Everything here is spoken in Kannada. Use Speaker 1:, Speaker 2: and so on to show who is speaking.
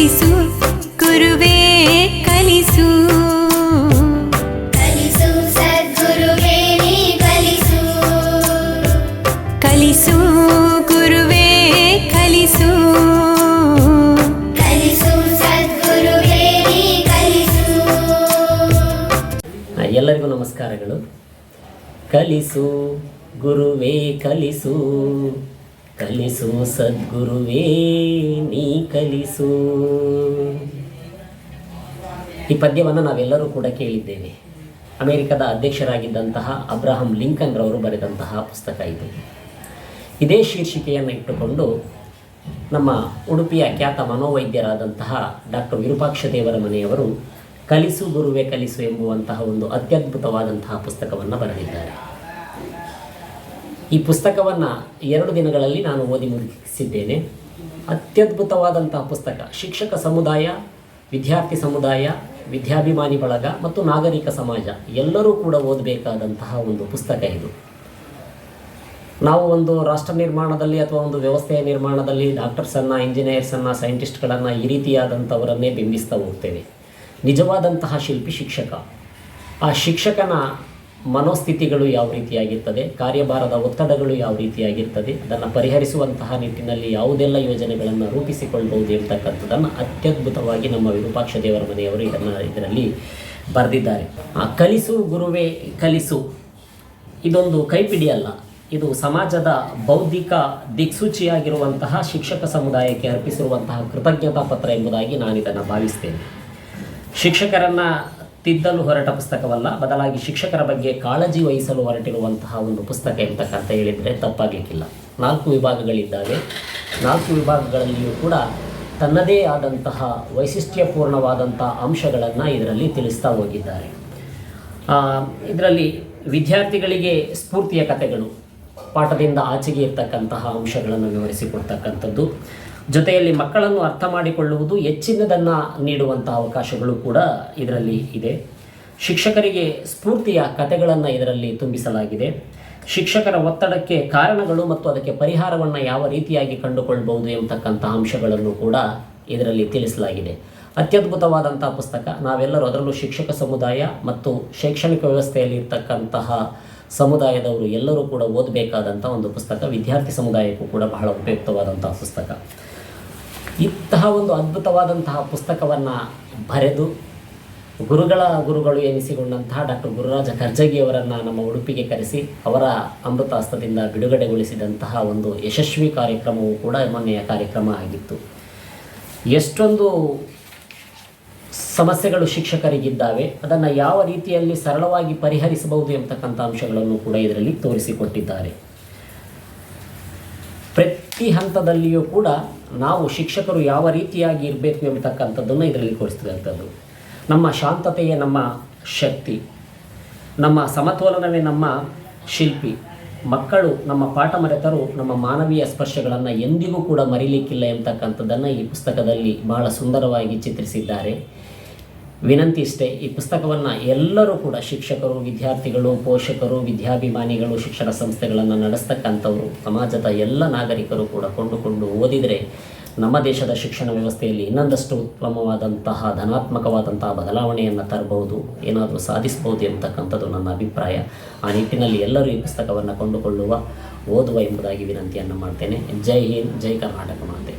Speaker 1: ಕಲಿಸು ಗುರುವೇ ಕಲಿಸು.
Speaker 2: ಕಲಿಸು ಸದ್ಗುರುವೇ ನೀ ಕಲಿಸು.
Speaker 1: ಕಲಿಸು ಗುರುವೇ ಕಲಿಸು.
Speaker 2: ಕಲಿಸು ಸದ್ಗುರುವೇ ನೀ ಕಲಿಸು.
Speaker 3: ಎಲ್ಲರಿಗೂ ನಮಸ್ಕಾರಗಳು. ಕಲಿಸು ಗುರುವೇ ಕಲಿಸು, ಕಲಿಸು ಸದ್ಗುರುವೇ ನೀ ಕಲಿಸು. ಈ ಪದ್ಯವನ್ನು ನಾವೆಲ್ಲರೂ ಕೂಡ ಕೇಳಿದ್ದೇವೆ. ಅಮೆರಿಕದ ಅಧ್ಯಕ್ಷರಾಗಿದ್ದಂತಹ ಅಬ್ರಹಂ ಲಿಂಕನ್ ರವರು ಬರೆದಂತಹ ಪುಸ್ತಕ ಇದು. ಇದೇ ಶೀರ್ಷಿಕೆಯನ್ನು ಇಟ್ಟುಕೊಂಡು ನಮ್ಮ ಉಡುಪಿಯ ಖ್ಯಾತ ಮನೋವೈದ್ಯರಾದಂತಹ ಡಾಕ್ಟರ್ ವಿರೂಪಾಕ್ಷ ದೇವರ ಮನೆಯವರು ಕಲಿಸು ಗುರುವೇ ಕಲಿಸು ಎಂಬುವಂತಹ ಒಂದು ಅತ್ಯದ್ಭುತವಾದಂತಹ ಪುಸ್ತಕವನ್ನು ಬರೆದಿದ್ದಾರೆ. ಈ ಪುಸ್ತಕವನ್ನು 2 ದಿನಗಳಲ್ಲಿ ನಾನು ಓದಿ ಮುಗಿಸಿದ್ದೇನೆ. ಅತ್ಯದ್ಭುತವಾದಂತಹ ಪುಸ್ತಕ. ಶಿಕ್ಷಕ ಸಮುದಾಯ, ವಿದ್ಯಾರ್ಥಿ ಸಮುದಾಯ, ವಿದ್ಯಾಭಿಮಾನಿ ಬಳಗ ಮತ್ತು ನಾಗರಿಕ ಸಮಾಜ ಎಲ್ಲರೂ ಕೂಡ ಓದಬೇಕಾದಂತಹ ಒಂದು ಪುಸ್ತಕ ಇದು. ನಾವು ಒಂದು ರಾಷ್ಟ್ರ ನಿರ್ಮಾಣದಲ್ಲಿ ಅಥವಾ ಒಂದು ವ್ಯವಸ್ಥೆಯ ನಿರ್ಮಾಣದಲ್ಲಿ ಡಾಕ್ಟರ್ಸನ್ನು, ಇಂಜಿನಿಯರ್ಸನ್ನು, ಸೈಂಟಿಸ್ಟ್ಗಳನ್ನು ಈ ರೀತಿಯಾದಂಥವರನ್ನೇ ಬಿಂಬಿಸ್ತಾ ಹೋಗ್ತೇವೆ. ನಿಜವಾದಂತಹ ಶಿಲ್ಪಿ ಶಿಕ್ಷಕ. ಆ ಶಿಕ್ಷಕನ ಮನೋಸ್ಥಿತಿಗಳು ಯಾವ ರೀತಿಯಾಗಿರ್ತದೆ, ಕಾರ್ಯಭಾರದ ಒತ್ತಡಗಳು ಯಾವ ರೀತಿಯಾಗಿರ್ತದೆ, ಅದನ್ನು ಪರಿಹರಿಸುವಂತಹ ನಿಟ್ಟಿನಲ್ಲಿ ಯಾವುದೆಲ್ಲ ಯೋಜನೆಗಳನ್ನು ರೂಪಿಸಿಕೊಳ್ಬಹುದು ಎಂಬತಕ್ಕಂಥದ್ದನ್ನು ಅತ್ಯದ್ಭುತವಾಗಿ ನಮ್ಮ ವಿರೂಪಾಕ್ಷ ದೇವರ ಮನೆಯವರು ಇದರಲ್ಲಿ ಬರೆದಿದ್ದಾರೆ. ಕಲಿಸು ಗುರುವೇ ಕಲಿಸು ಇದೊಂದು ಕೈಪಿಡಿ ಅಲ್ಲ, ಇದು ಸಮಾಜದ ಬೌದ್ಧಿಕ ದಿಕ್ಸೂಚಿಯಾಗಿರುವಂತಹ ಶಿಕ್ಷಕ ಸಮುದಾಯಕ್ಕೆ ಅರ್ಪಿಸಿರುವಂತಹ ಕೃತಜ್ಞತಾ ಪತ್ರ ಎಂಬುದಾಗಿ ನಾನು ಇದನ್ನು ಭಾವಿಸ್ತೇನೆ. ಶಿಕ್ಷಕರನ್ನು ತಿದ್ದಲು ಹೊರಟ ಪುಸ್ತಕವಲ್ಲ, ಬದಲಾಗಿ ಶಿಕ್ಷಕರ ಬಗ್ಗೆ ಕಾಳಜಿ ವಹಿಸಲು ಹೊರಟಿರುವಂತಹ ಒಂದು ಪುಸ್ತಕ ಎಂತಕ್ಕಂತ ಹೇಳಿದರೆ ತಪ್ಪಾಗಲಿಕ್ಕಿಲ್ಲ. 4 ವಿಭಾಗಗಳಿದ್ದಾವೆ. 4 ವಿಭಾಗಗಳಲ್ಲಿಯೂ ಕೂಡ ತನ್ನದೇ ಆದಂತಹ ವೈಶಿಷ್ಟ್ಯಪೂರ್ಣವಾದಂಥ ಅಂಶಗಳನ್ನು ಇದರಲ್ಲಿ ತಿಳಿಸ್ತಾ ಹೋಗಿದ್ದಾರೆ. ಇದರಲ್ಲಿ ವಿದ್ಯಾರ್ಥಿಗಳಿಗೆ ಸ್ಫೂರ್ತಿಯ ಕಥೆಗಳು, ಪಾಠದಿಂದ ಆಚೆಗೆ ಇರ್ತಕ್ಕಂತಹ ಅಂಶಗಳನ್ನು ವಿವರಿಸಿಕೊಡ್ತಕ್ಕಂಥದ್ದು, ಜೊತೆಯಲ್ಲಿ ಮಕ್ಕಳನ್ನು ಅರ್ಥ ಮಾಡಿಕೊಳ್ಳುವುದು, ಹೆಚ್ಚಿನದನ್ನು ನೀಡುವಂತಹ ಅವಕಾಶಗಳು ಕೂಡ ಇದರಲ್ಲಿ ಇದೆ. ಶಿಕ್ಷಕರಿಗೆ ಸ್ಫೂರ್ತಿಯ ಕಥೆಗಳನ್ನು ಇದರಲ್ಲಿ ತುಂಬಿಸಲಾಗಿದೆ. ಶಿಕ್ಷಕರ ಒತ್ತಡಕ್ಕೆ ಕಾರಣಗಳು ಮತ್ತು ಅದಕ್ಕೆ ಪರಿಹಾರವನ್ನು ಯಾವ ರೀತಿಯಾಗಿ ಕಂಡುಕೊಳ್ಬಹುದು ಎಂಬತಕ್ಕಂಥ ಅಂಶಗಳನ್ನು ಕೂಡ ಇದರಲ್ಲಿ ತಿಳಿಸಲಾಗಿದೆ. ಅತ್ಯದ್ಭುತವಾದಂಥ ಪುಸ್ತಕ. ನಾವೆಲ್ಲರೂ, ಅದರಲ್ಲೂ ಶಿಕ್ಷಕ ಸಮುದಾಯ ಮತ್ತು ಶೈಕ್ಷಣಿಕ ವ್ಯವಸ್ಥೆಯಲ್ಲಿ ಇರ್ತಕ್ಕಂತಹ ಸಮುದಾಯದವರು ಎಲ್ಲರೂ ಕೂಡ ಓದಬೇಕಾದಂಥ ಒಂದು ಪುಸ್ತಕ. ವಿದ್ಯಾರ್ಥಿ ಸಮುದಾಯಕ್ಕೂ ಕೂಡ ಬಹಳ ಉಪಯುಕ್ತವಾದಂತಹ ಪುಸ್ತಕ. ಇಂತಹ ಒಂದು ಅದ್ಭುತವಾದಂತಹ ಪುಸ್ತಕವನ್ನು ಬರೆದು ಗುರುಗಳು ಎನಿಸಿಕೊಂಡಂತಹ ಡಾಕ್ಟರ್ ಗುರುರಾಜ ಕರ್ಜಗಿಯವರನ್ನು ನಮ್ಮ ಉಡುಪಿಗೆ ಕರೆಸಿ ಅವರ ಅಮೃತ ಹಸ್ತದಿಂದ ಬಿಡುಗಡೆಗೊಳಿಸಿದಂತಹ ಒಂದು ಯಶಸ್ವಿ ಕಾರ್ಯಕ್ರಮವೂ ಕೂಡ ಮೊನ್ನೆಯ ಕಾರ್ಯಕ್ರಮ ಆಗಿತ್ತು. ಎಷ್ಟೊಂದು ಸಮಸ್ಯೆಗಳು ಶಿಕ್ಷಕರಿಗಿದ್ದಾವೆ, ಅದನ್ನು ಯಾವ ರೀತಿಯಲ್ಲಿ ಸರಳವಾಗಿ ಪರಿಹರಿಸಬಹುದು ಎಂಬತಕ್ಕಂಥ ಅಂಶಗಳನ್ನು ಕೂಡ ಇದರಲ್ಲಿ ತೋರಿಸಿಕೊಟ್ಟಿದ್ದಾರೆ. ಪ್ರತಿ ಹಂತದಲ್ಲಿಯೂ ಕೂಡ ನಾವು ಶಿಕ್ಷಕರು ಯಾವ ರೀತಿಯಾಗಿ ಇರಬೇಕು ಎಂಬತಕ್ಕಂಥದ್ದನ್ನು ಇದರಲ್ಲಿ ತೋರಿಸ್ತಕ್ಕಂಥದ್ದು. ನಮ್ಮ ಶಾಂತತೆಯೇ ನಮ್ಮ ಶಕ್ತಿ, ನಮ್ಮ ಸಮತೋಲನವೇ ನಮ್ಮ ಶಿಲ್ಪಿ, ಮಕ್ಕಳು ನಮ್ಮ ಪಾಠ ಮರೆತರು ನಮ್ಮ ಮಾನವೀಯ ಸ್ಪರ್ಶಗಳನ್ನು ಎಂದಿಗೂ ಕೂಡ ಮರೀಲಿಕ್ಕಿಲ್ಲ ಎಂಬತಕ್ಕಂಥದ್ದನ್ನು ಈ ಪುಸ್ತಕದಲ್ಲಿ ಬಹಳ ಸುಂದರವಾಗಿ ಚಿತ್ರಿಸಿದ್ದಾರೆ. ವಿನಂತಿ ಇಷ್ಟೇ, ಈ ಪುಸ್ತಕವನ್ನು ಎಲ್ಲರೂ ಕೂಡ ಶಿಕ್ಷಕರು, ವಿದ್ಯಾರ್ಥಿಗಳು, ಪೋಷಕರು, ವಿದ್ಯಾಭಿಮಾನಿಗಳು, ಶಿಕ್ಷಣ ಸಂಸ್ಥೆಗಳನ್ನು ನಡೆಸ್ತಕ್ಕಂಥವರು, ಸಮಾಜದ ಎಲ್ಲ ನಾಗರಿಕರು ಕೂಡ ಕೊಂಡುಕೊಂಡು ಓದಿದರೆ ನಮ್ಮ ದೇಶದ ಶಿಕ್ಷಣ ವ್ಯವಸ್ಥೆಯಲ್ಲಿ ಇನ್ನೊಂದಷ್ಟು ಉತ್ತಮವಾದಂತಹ ಧನಾತ್ಮಕವಾದಂತಹ ಬದಲಾವಣೆಯನ್ನು ತರಬಹುದು, ಏನಾದರೂ ಸಾಧಿಸಬಹುದು ಎಂಬತಕ್ಕಂಥದ್ದು ನನ್ನ ಅಭಿಪ್ರಾಯ. ಆ ನಿಟ್ಟಿನಲ್ಲಿ ಎಲ್ಲರೂ ಈ ಪುಸ್ತಕವನ್ನು ಕೊಂಡುಕೊಳ್ಳುವ, ಓದುವ ಎಂಬುದಾಗಿ ವಿನಂತಿಯನ್ನು ಮಾಡ್ತೇನೆ. ಜೈ ಹಿಂದ್, ಜೈ ಕರ್ನಾಟಕ ಮಾತೆ.